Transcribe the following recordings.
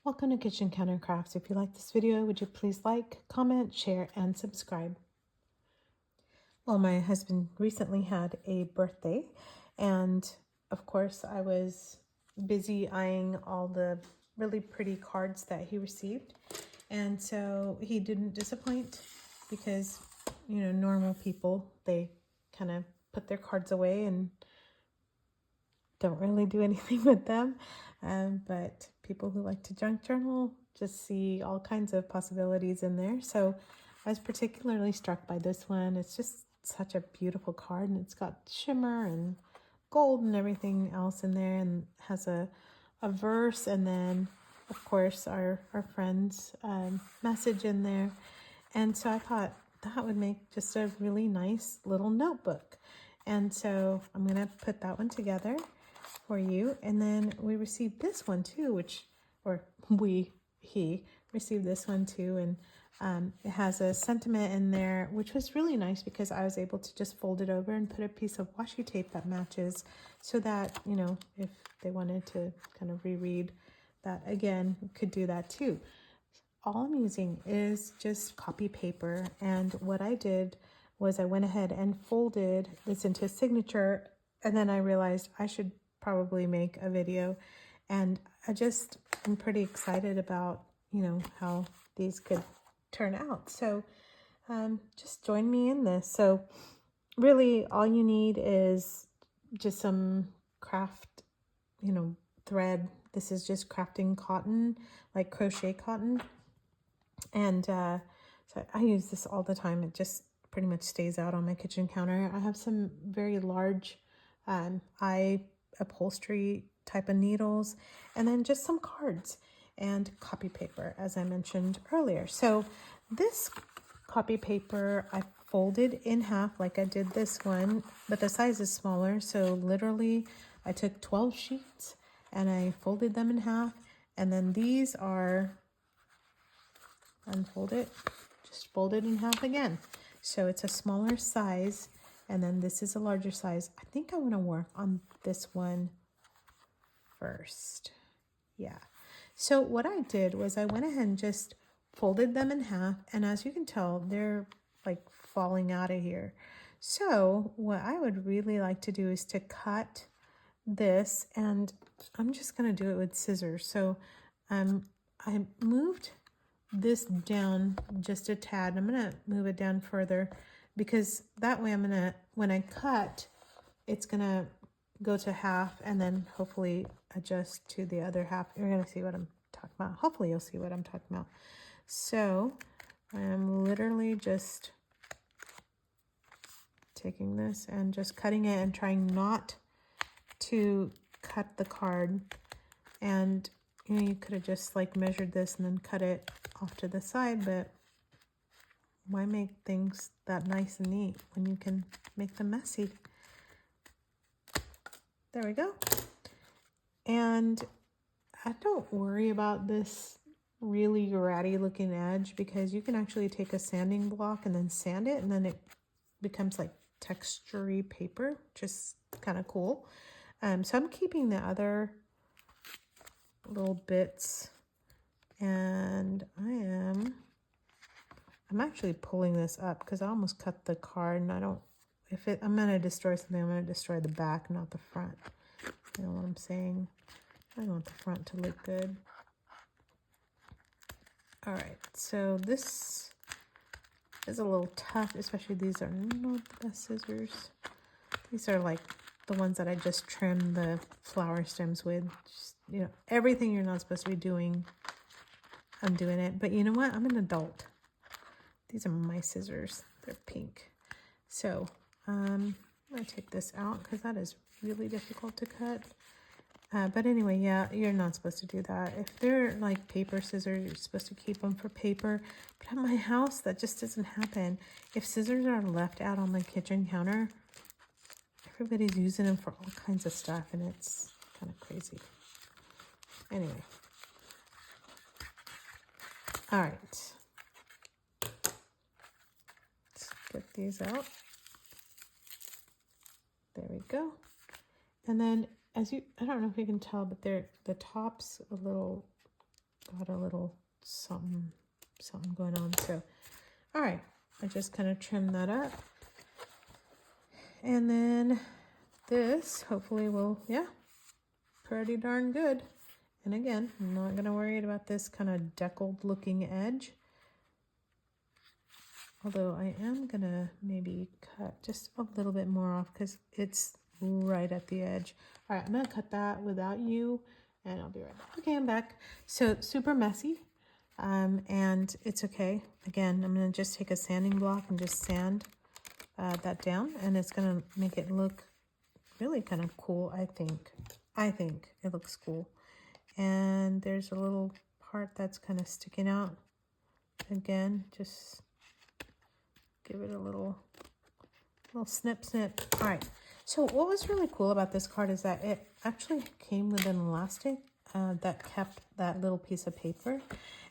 Welcome to Kitchen Counter Crafts. If you like this video, would you please like, comment, share, and subscribe? Well, my husband recently had a birthday, and of course I was busy eyeing all the really pretty cards that he received. And so he didn't disappoint because, you know, normal people, they kind of put their cards away and don't really do anything with them. But people who like to junk journal just see all kinds of possibilities in there. So I was particularly struck by this one. It's just such a beautiful card, and it's got shimmer and gold and everything else in there, and has a verse, and then of course our friend's message in there. And so I thought that would make just a really nice little notebook. And so I'm gonna put that one together for you. And then we received this one too, he received this one too, and it has a sentiment in there, which was really nice because I was able to just fold it over and put a piece of washi tape that matches, so that, you know, if they wanted to kind of reread that again, could do that too. All I'm using is just copy paper, and what I did was I went ahead and folded this into a signature, and then I realized I should probably make a video, and I'm pretty excited about, you know, how these could turn out. So just join me in this. So really all you need is just some craft, you know, thread. This is just crafting cotton, like crochet cotton, and so I use this all the time. It just pretty much stays out on my kitchen counter. I have some very large eye upholstery type of needles, and then just some cards and copy paper, as I mentioned earlier. So this copy paper I folded in half like I did this one, but the size is smaller. So literally I took 12 sheets and I folded them in half, and then these are unfold it, just fold it in half again. So it's a smaller size, and then this is a larger size. I think I want to work on this one first. Yeah. So what I did was I went ahead and just folded them in half, and as you can tell, they're like falling out of here. So what I would really like to do is to cut this, and I'm just going to do it with scissors. So I moved this down just a tad. I'm going to move it down further, because that way when I cut, it's going to go to half and then hopefully adjust to the other half. You're going to see what I'm talking about. Hopefully you'll see what I'm talking about. So I'm literally just taking this and just cutting it and trying not to cut the card. And you know, you could have just like measured this and then cut it off to the side, but why make things that nice and neat when you can make them messy? There we go. And I don't worry about this really ratty looking edge, because you can actually take a sanding block and then sand it, and then it becomes like textury paper, just kind of cool. So I'm keeping the other little bits, and I'm actually pulling this up because I almost cut the card, and I'm going to destroy something, I'm going to destroy the back, not the front. You know what I'm saying? I want the front to look good. All right, so this is a little tough, especially these are not the best scissors. These are like the ones that I just trimmed the flower stems with. Just, you know, everything you're not supposed to be doing, I'm doing it. But you know what? I'm an adult. These are my scissors. They're pink. So I'm going to take this out because that is really difficult to cut. But anyway, yeah, you're not supposed to do that. If they're like paper scissors, you're supposed to keep them for paper. But at my house, that just doesn't happen. If scissors are left out on my kitchen counter, everybody's using them for all kinds of stuff, and it's kind of crazy. Anyway. All right. Let's get these out. There we go. And then I don't know if you can tell, but the top's a little got a little something going on. So, all right, I just kind of trimmed that up. And then this hopefully will, yeah, pretty darn good. And again, I'm not going to worry about this kind of deckled looking edge. Although I am going to maybe cut just a little bit more off because it's right at the edge. All right, I'm going to cut that without you and I'll be right back. Okay, I'm back. So super messy and it's okay. Again, I'm going to just take a sanding block and just sand that down, and it's going to make it look really kind of cool, I think. I think it looks cool. And there's a little part that's kind of sticking out. Again, just give it a little snip. All right. So what was really cool about this card is that it actually came with an elastic that kept that little piece of paper.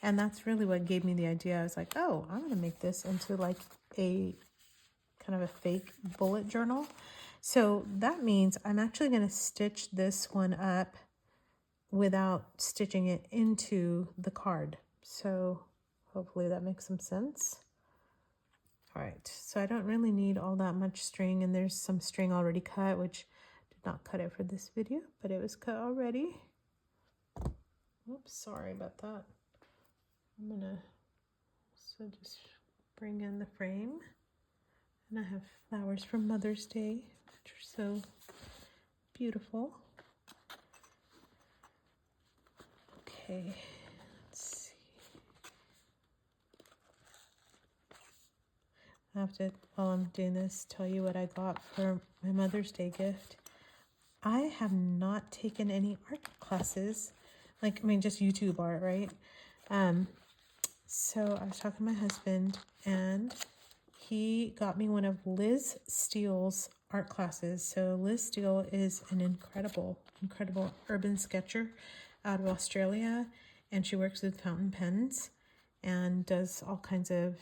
And that's really what gave me the idea. I was like, oh, I'm going to make this into like a kind of a fake bullet journal. So that means I'm actually going to stitch this one up without stitching it into the card. So hopefully that makes some sense. All right, so I don't really need all that much string, and there's some string already cut, which did not cut it for this video, but it was cut already. Oops, sorry about that. I'm gonna just bring in the frame, and I have flowers from Mother's Day, which are so beautiful. Okay, let's see. I have to, while I'm doing this, tell you what I got for my Mother's Day gift. I have not taken any art classes, just YouTube art, right? So I was talking to my husband, and he got me one of Liz Steele's art classes. So Liz Steele is an incredible urban sketcher out of Australia, and she works with fountain pens and does all kinds of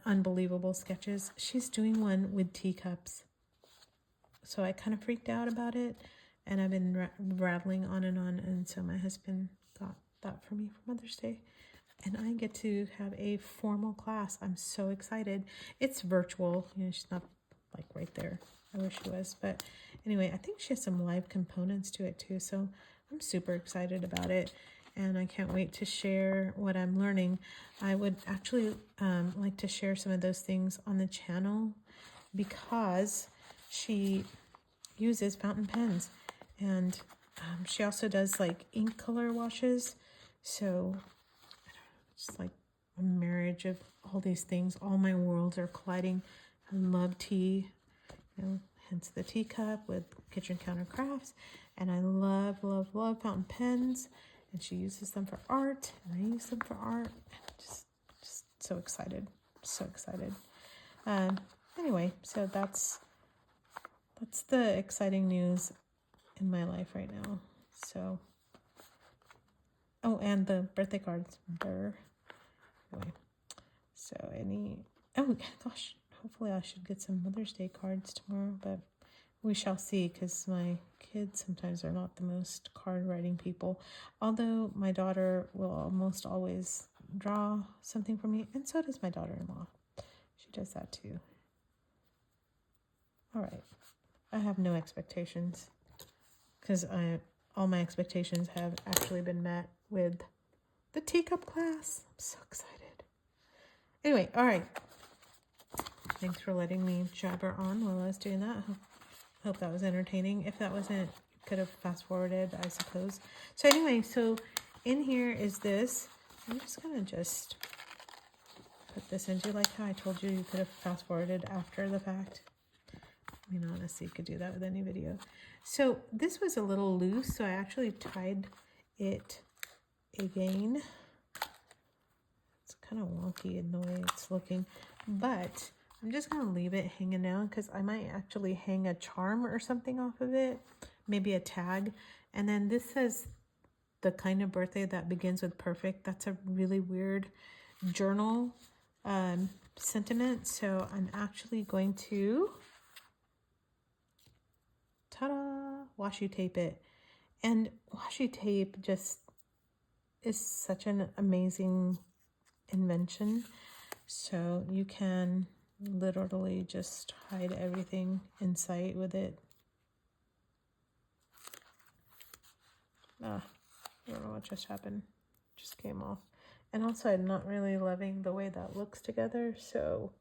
unbelievable sketches. She's doing one with teacups. So I kind of freaked out about it, and I've been rattling on, and so my husband got that for me for Mother's Day, and I get to have a formal class. I'm so excited. It's virtual, she's not like right there. I wish she was, but anyway, I think she has some live components to it too, so I'm super excited about it, and I can't wait to share what I'm learning. I would actually like to share some of those things on the channel because she uses fountain pens, and she also does like ink color washes. So it's like a marriage of all these things. All my worlds are colliding. I love tea, hence the teacup with kitchen counter crafts, and I love fountain pens, and she uses them for art, and I use them for art. Just so excited, anyway, so that's the exciting news in my life right now. So, oh, and the birthday cards. Anyway, so oh gosh, hopefully I should get some Mother's Day cards tomorrow, but we shall see, because my kids sometimes are not the most card writing people. Although my daughter will almost always draw something for me, and so does my daughter-in-law. She does that too. All right. I have no expectations, because all my expectations have actually been met with the teacup class. I'm so excited. Anyway, all right. Thanks for letting me jabber on while I was doing that. Hope that was entertaining. If that wasn't, you could have fast forwarded, I suppose. So anyway, so in here is this. I'm just gonna put this into, like how I told you could have fast forwarded after the fact. I mean, honestly, you could do that with any video. So this was a little loose, so I actually tied it again. It's kind of wonky in the way it's looking, but I'm just going to leave it hanging down, because I might actually hang a charm or something off of it, maybe a tag. And then this says the kind of birthday that begins with perfect. That's a really weird journal sentiment. So I'm actually going to ta-da, washi tape it. And washi tape just is such an amazing invention. So you can literally just hide everything in sight with it. I don't know what just happened. Just came off. And also I'm not really loving the way that looks together, so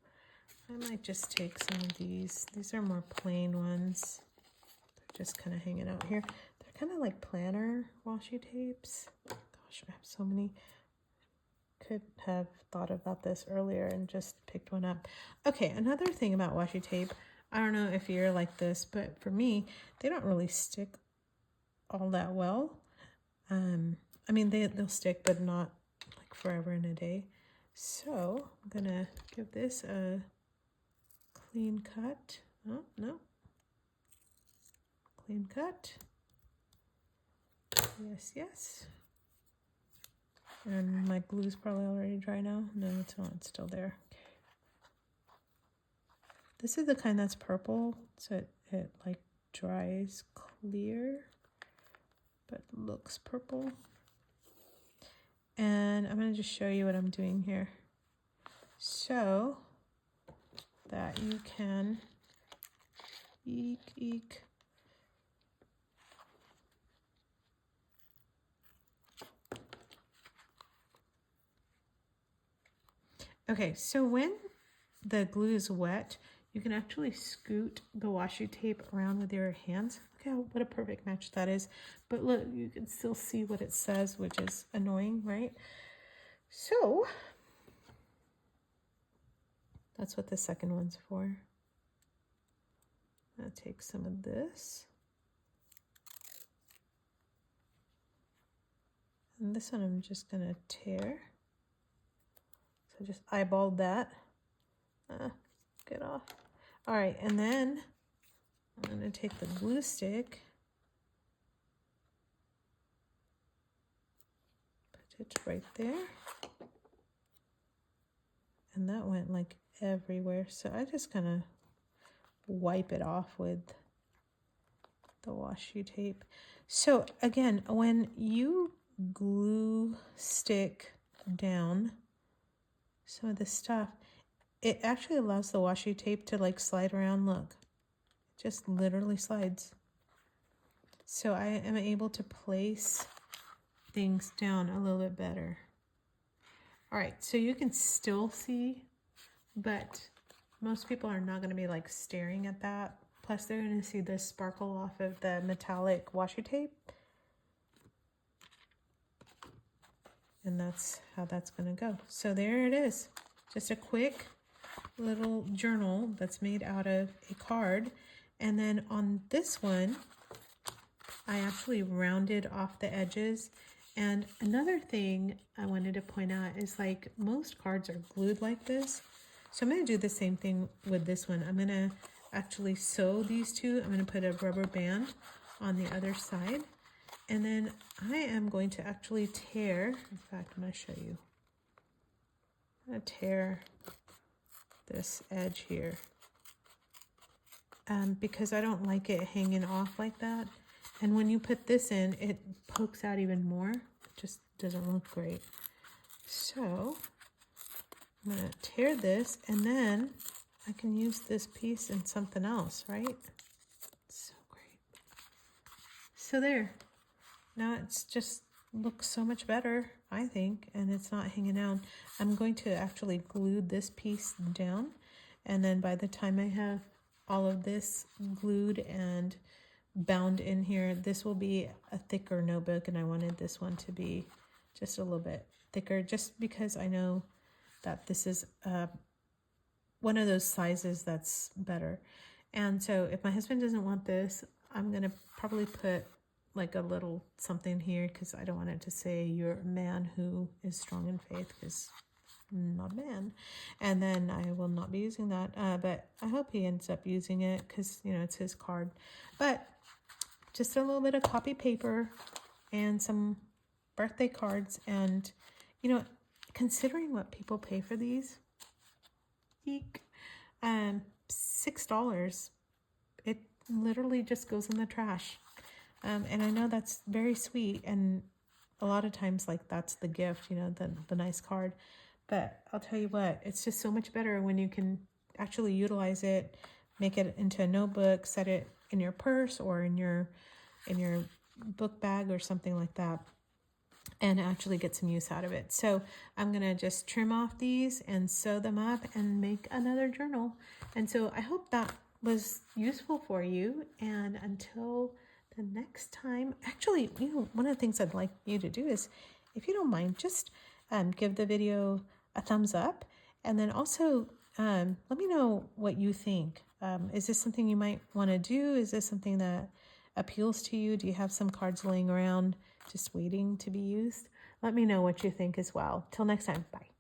I might just take some of these. These are more plain ones. They're just kind of hanging out here. They're kind of like planner washi tapes. Gosh, I have so many. Could have thought about this earlier and just picked one up. Okay, another thing about washi tape, I don't know if you're like this, but for me, they don't really stick all that well. I mean, they'll stick, but not like forever and a day. So I'm gonna give this a clean cut. Oh, no. Clean cut. Yes, yes. And my glue's probably already dry now. No, it's not. It's still there. Okay. This is the kind that's purple, so it like dries clear, but looks purple. And I'm going to just show you what I'm doing here so that you can eek. Okay, so when the glue is wet, you can actually scoot the washi tape around with your hands. Look how, what a perfect match that is. But look, you can still see what it says, which is annoying, right? So that's what the second one's for. I'm gonna take some of this. And this one I'm just gonna tear. So just eyeballed that. Get off. All right, and then I'm gonna take the glue stick, put it right there. And that went like everywhere. So I just gonna wipe it off with the washi tape. So again, when you glue stick down some of this stuff, it actually allows the washi tape to like slide around. Look, it just literally slides. So I am able to place things down a little bit better. All right, so you can still see, but most people are not going to be like staring at that. Plus they're going to see the sparkle off of the metallic washi tape. And that's how that's going to go. So there it is. Just a quick little journal that's made out of a card. And then on this one, I actually rounded off the edges. And another thing I wanted to point out is like most cards are glued like this. So I'm going to do the same thing with this one. I'm going to actually sew these two. I'm going to put a rubber band on the other side. And then I am going to actually tear, in fact, I'm going to show you. I'm going to tear this edge here because I don't like it hanging off like that. And when you put this in, it pokes out even more. It just doesn't look great. So I'm going to tear this, and then I can use this piece in something else, right? So great. So there. Now it's just looks so much better, I think, and it's not hanging out. I'm going to actually glue this piece down, and then by the time I have all of this glued and bound in here, this will be a thicker notebook, and I wanted this one to be just a little bit thicker just because I know that this is one of those sizes that's better. And so if my husband doesn't want this, I'm going to probably put like a little something here because I don't want it to say you're a man who is strong in faith, because I'm not a man. And then I will not be using that, but I hope he ends up using it because, you know, it's his card. But just a little bit of copy paper and some birthday cards, and, you know, considering what people pay for these, eek, $6, it literally just goes in the trash. And I know that's very sweet, and a lot of times, like, that's the gift, you know, the nice card. But I'll tell you what, it's just so much better when you can actually utilize it, make it into a notebook, set it in your purse or in your book bag or something like that, and actually get some use out of it. So I'm going to just trim off these and sew them up and make another journal. And so I hope that was useful for you. And until the next time, actually, you know, one of the things I'd like you to do is, if you don't mind, just give the video a thumbs up, and then also let me know what you think. Is this something you might want to do? Is this something that appeals to you? Do you have some cards laying around just waiting to be used? Let me know what you think as well. Till next time, bye.